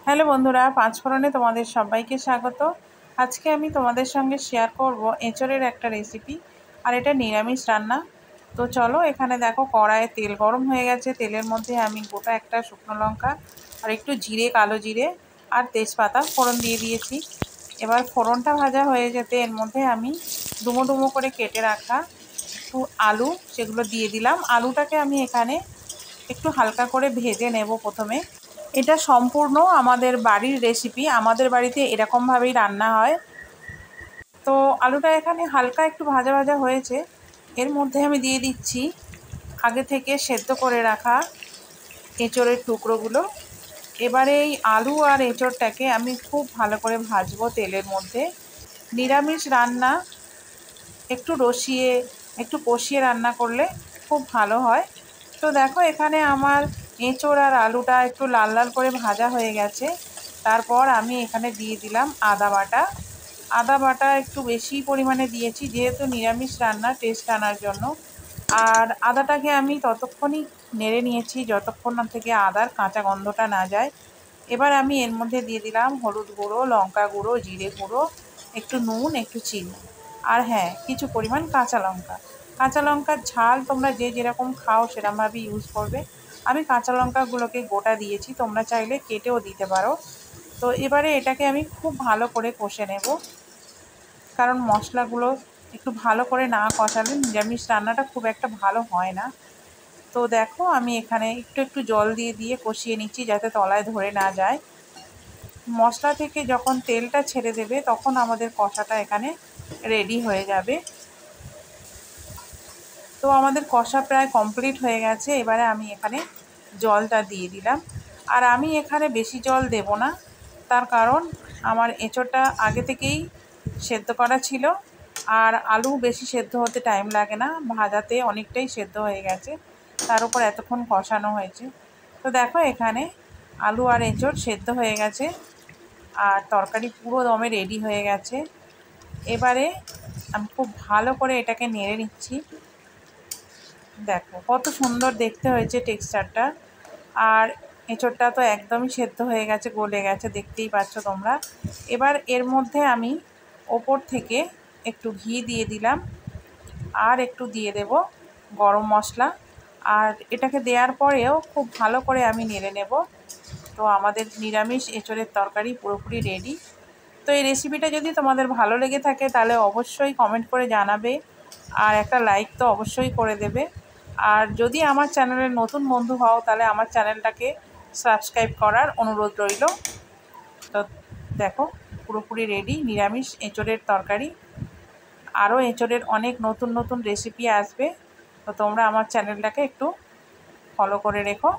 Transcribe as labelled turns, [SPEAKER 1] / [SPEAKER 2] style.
[SPEAKER 1] Hello বন্ধুরা, পাঁচফোড়নে তোমাদের সবাইকে স্বাগত। আজকে আমি তোমাদের সঙ্গে শেয়ার করব এঁচোড়ের একটা রেসিপি, আর এটা নিরামিষ রান্না। তো চলো, এখানে দেখো কড়াইয়ে তেল গরম হয়ে গেছে। তেলের মধ্যে আমি গোটা একটা শুকনো লঙ্কা আর একটু জিরে, কালো জিরে আর তেজপাতা ফোড়ন দিয়ে দিয়েছি। এবার ফোড়নটা ভাজা হয়ে যেতে এর মধ্যে আমি ডুমো ডুমো করে কেটে রাখা একটু আলু সেগুলো দিয়ে দিলাম। আলুটাকে আমি এখানে একটু হালকা করে ভেজে নেব প্রথমে। এটা সম্পূর্ণ আমাদের বাড়ির রেসিপি, আমাদের বাড়িতে এরকমভাবেই রান্না হয়। তো আলুটা এখানে হালকা একটু ভাজা ভাজা হয়েছে। এর মধ্যে আমি দিয়ে দিচ্ছি আগে থেকে সেদ্ধ করে রাখা এঁচোড়ের টুকরোগুলো। এবারে এই আলু আর এঁচোড়টাকে আমি খুব ভালো করে ভাজবো তেলের মধ্যে। নিরামিষ রান্না একটু কষিয়ে রান্না করলে খুব ভালো হয়। তো দেখো, এখানে আমার এঁচোড় আর আলুটা একটু লাল লাল করে ভাজা হয়ে গেছে। তারপর আমি এখানে দিয়ে দিলাম আদা বাটা। আদা বাটা একটু বেশি পরিমাণে দিয়েছি, যেহেতু নিরামিষ রান্না টেস্ট আনার জন্য। আর আদাটাকে আমি ততক্ষণই নেড়ে নিয়েছি যতক্ষণ না থেকে আদার কাঁচা গন্ধটা না যায়। এবার আমি এর মধ্যে দিয়ে দিলাম হলুদ গুঁড়ো, লঙ্কা গুঁড়ো, জিরে গুঁড়ো, একটু নুন, একটু চিনি, আর হ্যাঁ, কিছু পরিমাণ কাঁচা লঙ্কা। কাঁচা লঙ্কার ঝাল তোমরা যে যেরকম খাও সেরকমভাবে ইউজ করবে। আমি কাঁচা লঙ্কাগুলোকে গোটা দিয়েছি, তোমরা চাইলে কেটেও দিতে পারো। তো এবারে এটাকে আমি খুব ভালো করে কষে নেব, কারণ মশলাগুলো একটু ভালো করে না কষালে নিরামিষ রান্নাটা খুব একটা ভালো হয় না। তো দেখো, আমি এখানে একটু একটু জল দিয়ে দিয়ে কষিয়ে নিচ্ছি যাতে তলায় ধরে না যায়। মশলা থেকে যখন তেলটা ছেড়ে দেবে তখন আমাদের কষাটা এখানে রেডি হয়ে যাবে। তো আমাদের কষা প্রায় কমপ্লিট হয়ে গেছে। এবারে আমি এখানে জলটা দিয়ে দিলাম। আর আমি এখানে বেশি জল দেব না, তার কারণ আমার এঁচোড়টা আগে থেকেই সেদ্ধ করা ছিল, আর আলু বেশি সেদ্ধ হতে টাইম লাগে না, ভাজাতে অনেকটাই সেদ্ধ হয়ে গেছে, তার উপর এতক্ষণ কষানো হয়েছে। তো দেখো, এখানে আলু আর এঁচোড় সেদ্ধ হয়ে গেছে আর তরকারি পুরো দমে রেডি হয়ে গেছে। এবারে আমি খুব ভালো করে এটাকে নেড়ে নিচ্ছি। দেখো কত সুন্দর দেখতে হয়েছে টেক্সচারটা। আর এঁচোড়টা তো একদমই সেদ্ধ হয়ে গেছে, গলে গেছে, দেখতেই পাচ্ছ তোমরা। এবার এর মধ্যে আমি ওপর থেকে একটু ঘি দিয়ে দিলাম, আর একটু দিয়ে দেব গরম মশলা। আর এটাকে দেওয়ার পরেও খুব ভালো করে আমি নেড়ে নেব। তো আমাদের নিরামিষ এঁচোড়ের তরকারি পুরোপুরি রেডি। তো এই রেসিপিটা যদি তোমাদের ভালো লেগে থাকে তাহলে অবশ্যই কমেন্ট করে জানাবে, আর একটা লাইক তো অবশ্যই করে দেবে। আর যদি আমার চ্যানেলের নতুন বন্ধু হও তাহলে আমার চ্যানেলটাকে সাবস্ক্রাইব করার অনুরোধ রইল। তো দেখো, পুরোপুরি রেডি নিরামিষ এঁচোড়ের তরকারি। আরও এঁচোড়ের অনেক নতুন নতুন রেসিপি আসবে, তো তোমরা আমার চ্যানেলটাকে একটু ফলো করে রেখো।